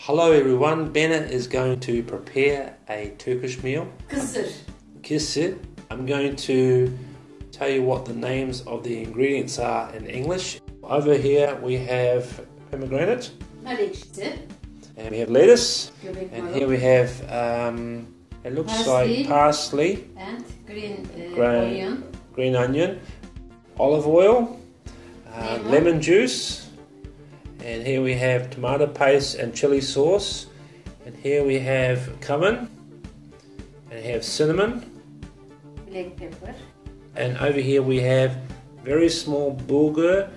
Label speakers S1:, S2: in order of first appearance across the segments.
S1: Hello everyone, Bennett is going to prepare a Turkish meal.
S2: Kısır.
S1: I'm going to tell you what the names of the ingredients are in English. Over here we have pomegranate.
S2: Ekşisi.
S1: And we have lettuce.
S2: Göbek
S1: and
S2: marul.
S1: here we have, it looks
S2: Parsley.
S1: like parsley.
S2: And onion.
S1: Green onion. Olive oil. Lemon juice. And here we have tomato paste and chili sauce. And here we have cumin. And we have cinnamon.
S2: Black pepper.
S1: And over here we have very small bulgur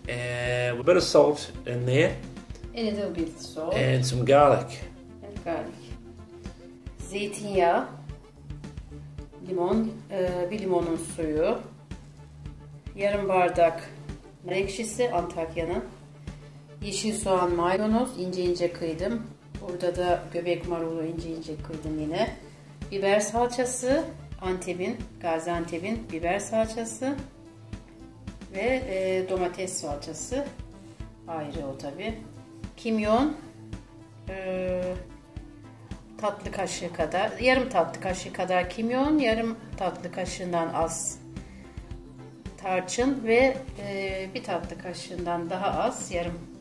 S1: and a bit of salt in there.
S2: A little bit salt.
S1: And some garlic.
S2: And garlic. Zeytinyağı. Limon. Bir limonun suyu. Yarım bardak nar ekşisi Antakya'nın. Yeşil soğan, maydanoz ince ince kıydım. Burada da göbek marulu ince ince kıydım yine. Biber salçası, Gaziantep'in biber salçası ve domates salçası ayrı o tabi. Kimyon tatlı kaşığı kadar, yarım tatlı kaşığı kadar kimyon, yarım tatlı kaşığından az tarçın ve bir tatlı kaşığından daha az yarım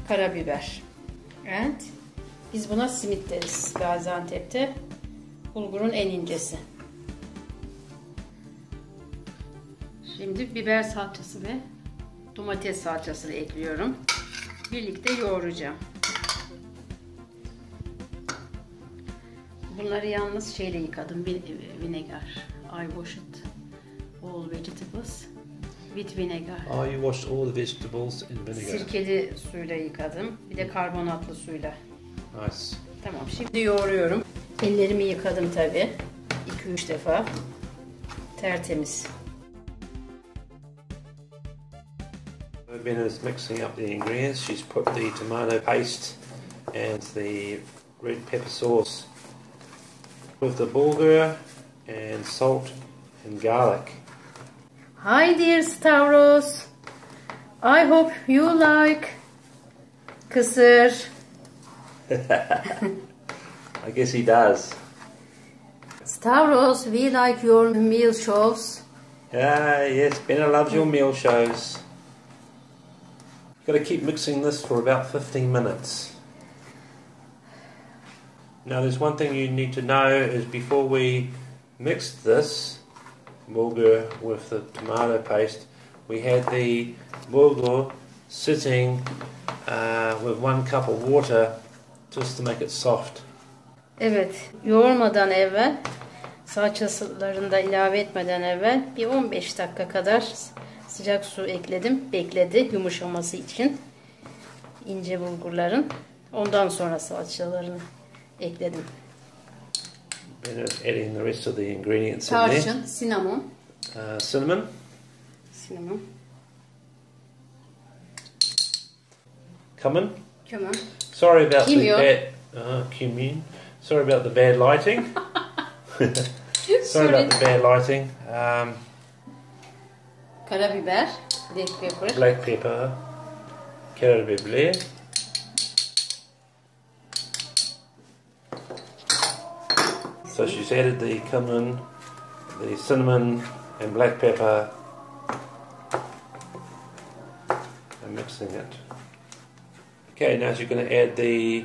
S2: karabiber. And biz buna simit deriz Gaziantep'te. Bulgurun en incesi. Şimdi biber salçası ve domates salçasını ekliyorum. Birlikte yoğuracağım. Bunları yalnız şeyle yıkadım. Vinegar. I washed all vegetables with vinegar.
S1: Oh, you washed all the vegetables in vinegar.
S2: Sirkeli suyla yıkadım. Bir de karbonatlı suyla.
S1: Nice.
S2: Tamam, şimdi yoğuruyorum. Ellerimi yıkadım tabi. 2-3 defa. Tertemiz.
S1: Bennett is mixing up the ingredients. She's put the tomato paste and the red pepper sauce with the bulgur and salt and garlic.
S2: Hi dear Stavros. I hope you like kısır.
S1: I guess he does.
S2: Stavros, we like your meal shows.
S1: Yes, Bennett loves your meal shows. Got to keep mixing this for about 15 minutes. Now there's one thing you need to know is before we mixed this bulgur with the tomato paste, we had the bulgur sitting with 1 cup of water just to make it soft.
S2: Evet, yoğurmadan evvel, salçalarını da ilave etmeden evvel bir 15 dakika kadar sıcak su ekledim. Bekledi yumuşaması için ince bulgurların. Ondan sonra salçalarını ekledim.
S1: Then adding the rest of the ingredients in there.
S2: Tarçın, cinnamon.
S1: Cinnamon. Cumin. Sorry about the bad cumin. Sorry about the bad lighting. Sorry about the bad lighting.
S2: Karabiber,
S1: Black pepper, karabiber. So she's added the cumin, the cinnamon and black pepper and mixing it. Okay, now she's going to add the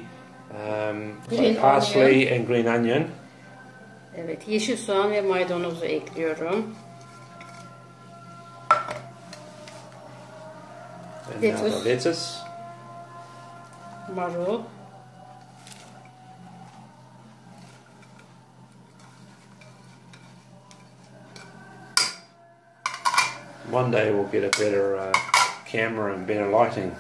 S1: parsley and green onion.
S2: Evet, yeşil soğan ve maydanozu ekliyorum.
S1: And now the lettuce.
S2: Marul.
S1: One day we'll get a better camera and better lighting.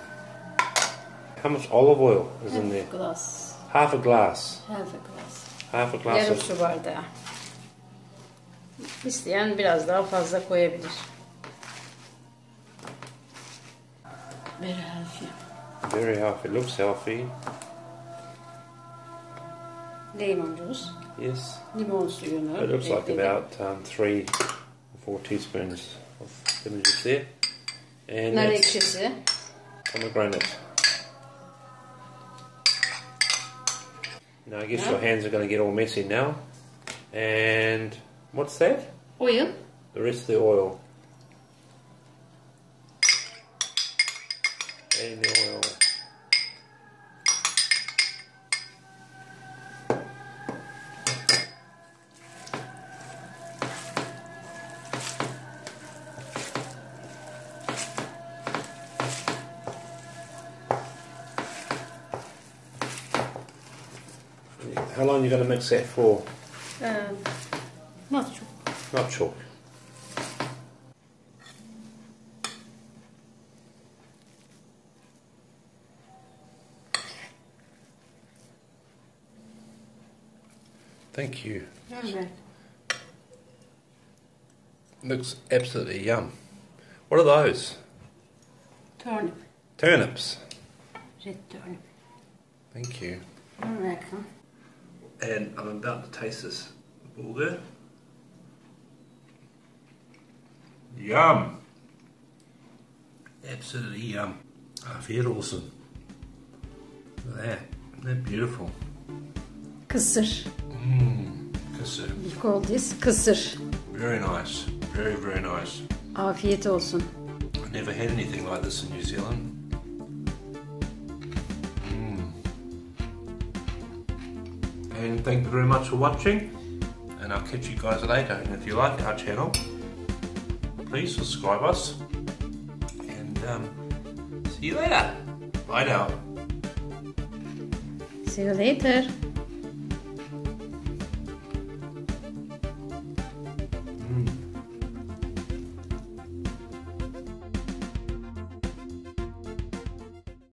S1: How much olive oil is in there?
S2: Glass.
S1: Half a glass.
S2: Half a glass.
S1: Half a glass
S2: Yarım
S1: of...
S2: su bardağı. İsteyen biraz daha fazla koyabilir. Very healthy.
S1: Very healthy. It looks healthy.
S2: Lemon juice.
S1: Yes.
S2: Limon suyunu.
S1: It looks like
S2: ekledim.
S1: about 3 or 4 teaspoons of lemon juice there. And
S2: Nar ekşisi.
S1: pomegranate. Now I guess your hands are going to get all messy now. And what's that?
S2: Oil.
S1: The rest of the oil. And the oil. How long are you going to mix that for?
S2: Not çok.
S1: Not çok. Thank you.
S2: Evet.
S1: Looks absolutely yum. What are those?
S2: Turnip.
S1: Turnips.
S2: Red turnip.
S1: Thank you.
S2: You're welcome.
S1: And I'm about to taste this bulgur. Yum! Absolutely yum. Afiyet olsun. Look at that. Isn't that beautiful?
S2: Kısır.
S1: Kısır.
S2: We call this kısır.
S1: Very nice. Very, very nice.
S2: Afiyet olsun.
S1: I never had anything like this in New Zealand. And thank you very much for watching. And I'll catch you guys later. And if you like our channel, please subscribe us. And see you later. Bye now.
S2: See you later.